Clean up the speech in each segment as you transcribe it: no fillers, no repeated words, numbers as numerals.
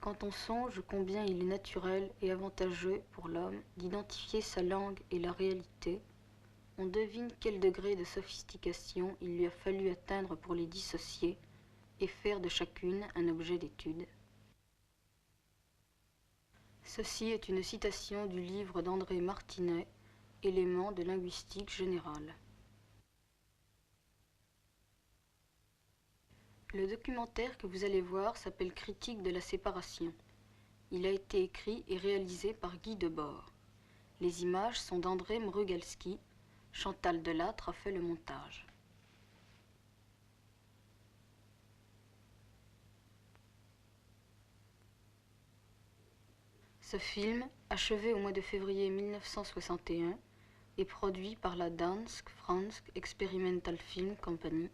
Quand on songe combien il est naturel et avantageux pour l'homme d'identifier sa langue et la réalité, on devine quel degré de sophistication il lui a fallu atteindre pour les dissocier et faire de chacune un objet d'étude. Ceci est une citation du livre d'André Martinet, Éléments de linguistique générale. Le documentaire que vous allez voir s'appelle Critique de la séparation. Il a été écrit et réalisé par Guy Debord. Les images sont d'André Mrugalski. Chantal Delattre a fait le montage. Ce film, achevé au mois de février 1961, est produit par la Dansk Fransk Experimental Film Company.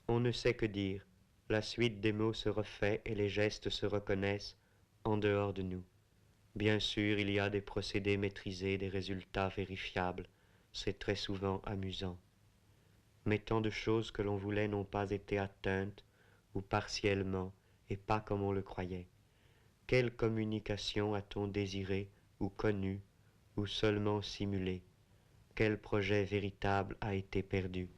On ne sait que dire. La suite des mots se refait et les gestes se reconnaissent en dehors de nous. Bien sûr, il y a des procédés maîtrisés, des résultats vérifiables. C'est très souvent amusant. Mais tant de choses que l'on voulait n'ont pas été atteintes, ou partiellement, et pas comme on le croyait. Quelle communication a-t-on désiré, ou connu, ou seulement simulé? Quel projet véritable a été perdu?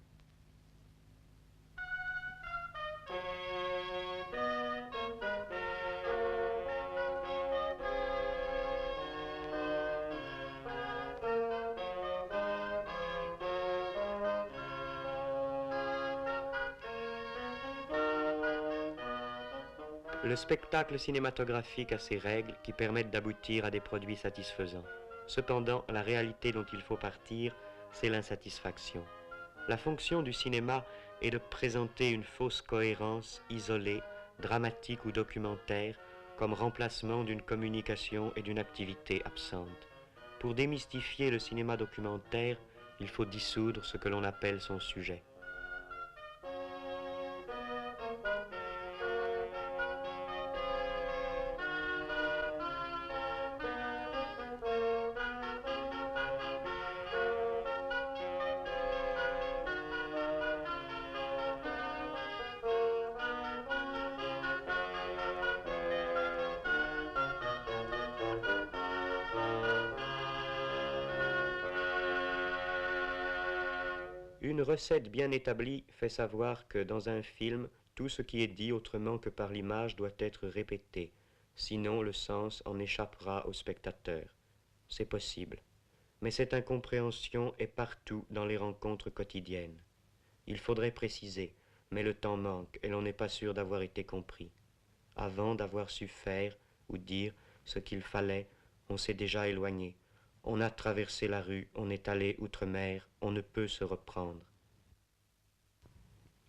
Le spectacle cinématographique a ses règles qui permettent d'aboutir à des produits satisfaisants. Cependant, la réalité dont il faut partir, c'est l'insatisfaction. La fonction du cinéma est de présenter une fausse cohérence isolée, dramatique ou documentaire, comme remplacement d'une communication et d'une activité absente. Pour démystifier le cinéma documentaire, il faut dissoudre ce que l'on appelle son sujet. Une recette bien établie fait savoir que dans un film, tout ce qui est dit autrement que par l'image doit être répété, sinon le sens en échappera au spectateur. C'est possible. Mais cette incompréhension est partout dans les rencontres quotidiennes. Il faudrait préciser, mais le temps manque et l'on n'est pas sûr d'avoir été compris. Avant d'avoir su faire ou dire ce qu'il fallait, on s'est déjà éloigné. On a traversé la rue, on est allé outre-mer, on ne peut se reprendre.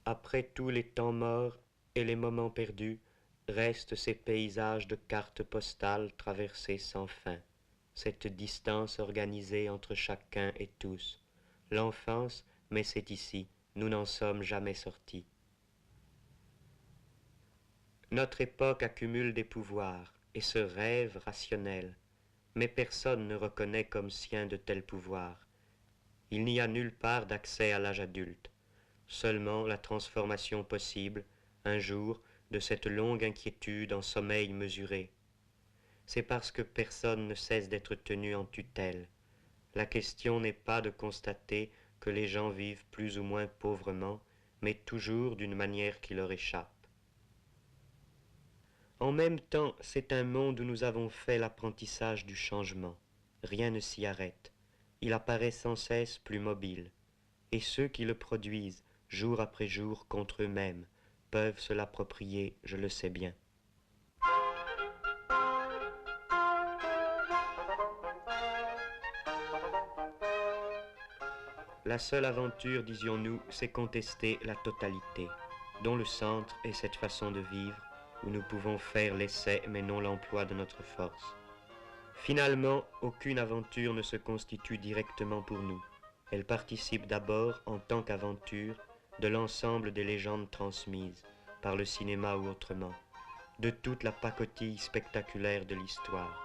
Après tous les temps morts et les moments perdus, restent ces paysages de cartes postales traversés sans fin, cette distance organisée entre chacun et tous. L'enfance, mais c'est ici, nous n'en sommes jamais sortis. Notre époque accumule des pouvoirs et se rêve rationnel, mais personne ne reconnaît comme sien de tels pouvoirs. Il n'y a nulle part d'accès à l'âge adulte, seulement la transformation possible, un jour, de cette longue inquiétude en sommeil mesuré. C'est parce que personne ne cesse d'être tenu en tutelle. La question n'est pas de constater que les gens vivent plus ou moins pauvrement, mais toujours d'une manière qui leur échappe. En même temps, c'est un monde où nous avons fait l'apprentissage du changement. Rien ne s'y arrête. Il apparaît sans cesse plus mobile. Et ceux qui le produisent, jour après jour contre eux-mêmes, peuvent se l'approprier, je le sais bien. La seule aventure, disions-nous, c'est contester la totalité, dont le centre est cette façon de vivre où nous pouvons faire l'essai mais non l'emploi de notre force. Finalement, aucune aventure ne se constitue directement pour nous. Elle participe d'abord, en tant qu'aventure, de l'ensemble des légendes transmises, par le cinéma ou autrement, de toute la pacotille spectaculaire de l'histoire.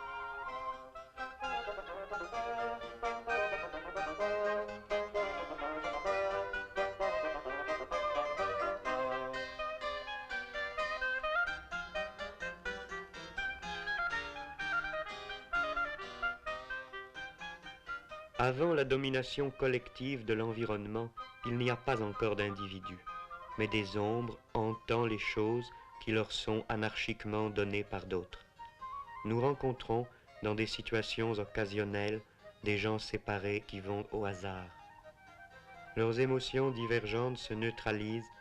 Avant la domination collective de l'environnement, il n'y a pas encore d'individus, mais des ombres hantant les choses qui leur sont anarchiquement données par d'autres. Nous rencontrons, dans des situations occasionnelles, des gens séparés qui vont au hasard. Leurs émotions divergentes se neutralisent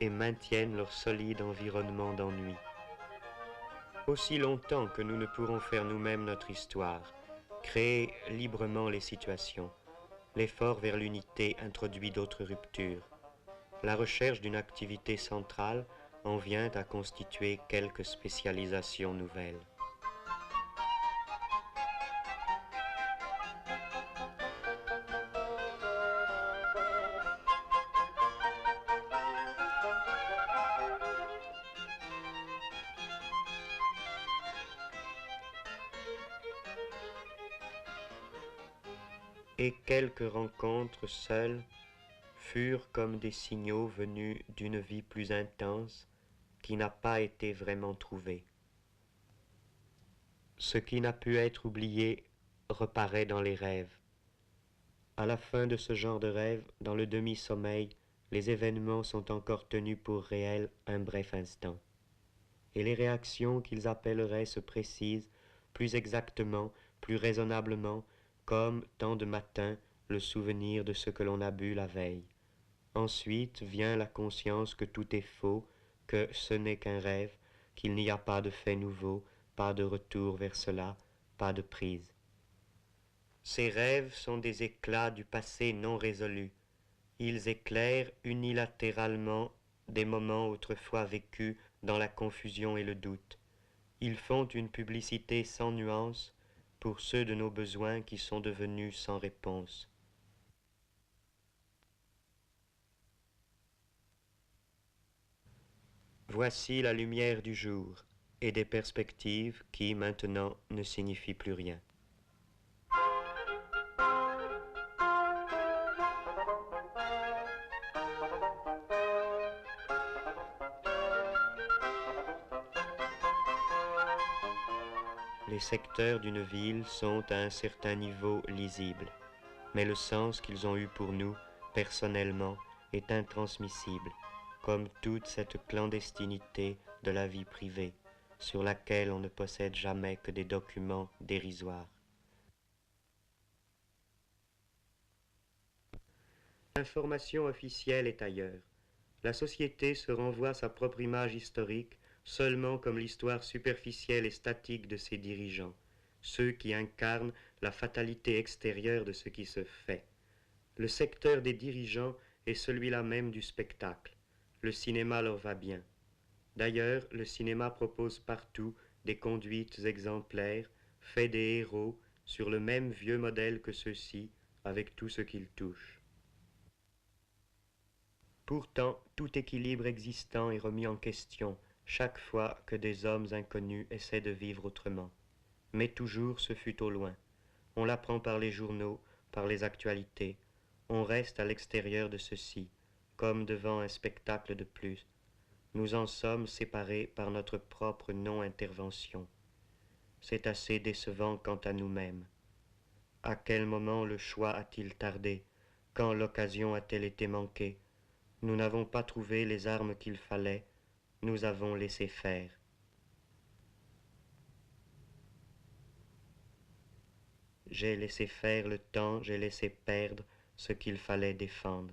et maintiennent leur solide environnement d'ennui. Aussi longtemps que nous ne pourrons faire nous-mêmes notre histoire, créer librement les situations, l'effort vers l'unité introduit d'autres ruptures. La recherche d'une activité centrale en vient à constituer quelques spécialisations nouvelles. Et quelques rencontres seules furent comme des signaux venus d'une vie plus intense qui n'a pas été vraiment trouvée. Ce qui n'a pu être oublié reparaît dans les rêves. À la fin de ce genre de rêve, dans le demi-sommeil, les événements sont encore tenus pour réels un bref instant. Et les réactions qu'ils appelleraient se précisent plus exactement, plus raisonnablement, comme, tant de matin, le souvenir de ce que l'on a bu la veille. Ensuite vient la conscience que tout est faux, que ce n'est qu'un rêve, qu'il n'y a pas de fait nouveau, pas de retour vers cela, pas de prise. Ces rêves sont des éclats du passé non résolu. Ils éclairent unilatéralement des moments autrefois vécus dans la confusion et le doute. Ils font une publicité sans nuance pour ceux de nos besoins qui sont devenus sans réponse. Voici la lumière du jour et des perspectives qui, maintenant, ne signifient plus rien. Les secteurs d'une ville sont à un certain niveau lisibles, mais le sens qu'ils ont eu pour nous, personnellement, est intransmissible, comme toute cette clandestinité de la vie privée, sur laquelle on ne possède jamais que des documents dérisoires. L'information officielle est ailleurs. La société se renvoie sa propre image historique seulement comme l'histoire superficielle et statique de ses dirigeants, ceux qui incarnent la fatalité extérieure de ce qui se fait. Le secteur des dirigeants est celui-là même du spectacle. Le cinéma leur va bien. D'ailleurs, le cinéma propose partout des conduites exemplaires, fait des héros, sur le même vieux modèle que ceux-ci, avec tout ce qu'ils touchent. Pourtant, tout équilibre existant est remis en question chaque fois que des hommes inconnus essaient de vivre autrement. Mais toujours ce fut au loin. On l'apprend par les journaux, par les actualités. On reste à l'extérieur de ceci, comme devant un spectacle de plus. Nous en sommes séparés par notre propre non-intervention. C'est assez décevant quant à nous-mêmes. À quel moment le choix a-t-il tardé? Quand l'occasion a-t-elle été manquée? Nous n'avons pas trouvé les armes qu'il fallait, nous avons laissé faire. J'ai laissé faire le temps, j'ai laissé perdre ce qu'il fallait défendre.